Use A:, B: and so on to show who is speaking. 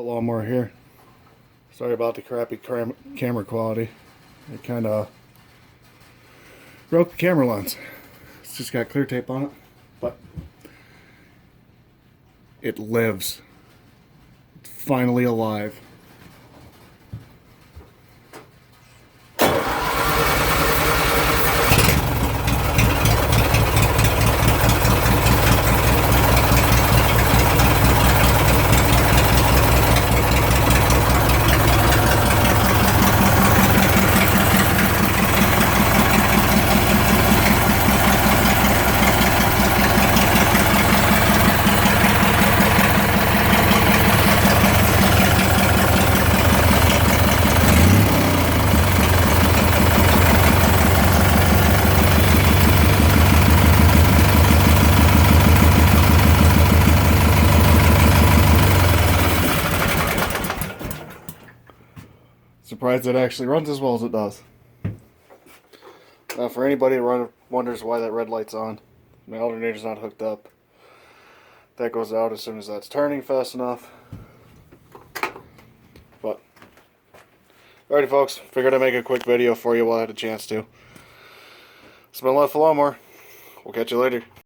A: lawnmower here. Sorry about the crappy camera quality. It kind of broke the camera lens. It's just got clear tape on it, but it lives. It's finally alive. Surprised it actually runs as well as it does. For anybody who wonders why that red light's on, my alternator's not hooked up. That goes out as soon as that's turning fast enough. But, alrighty folks, figured I'd make a quick video for you while I had a chance to. It's been Left Lawnmower. We'll catch you later.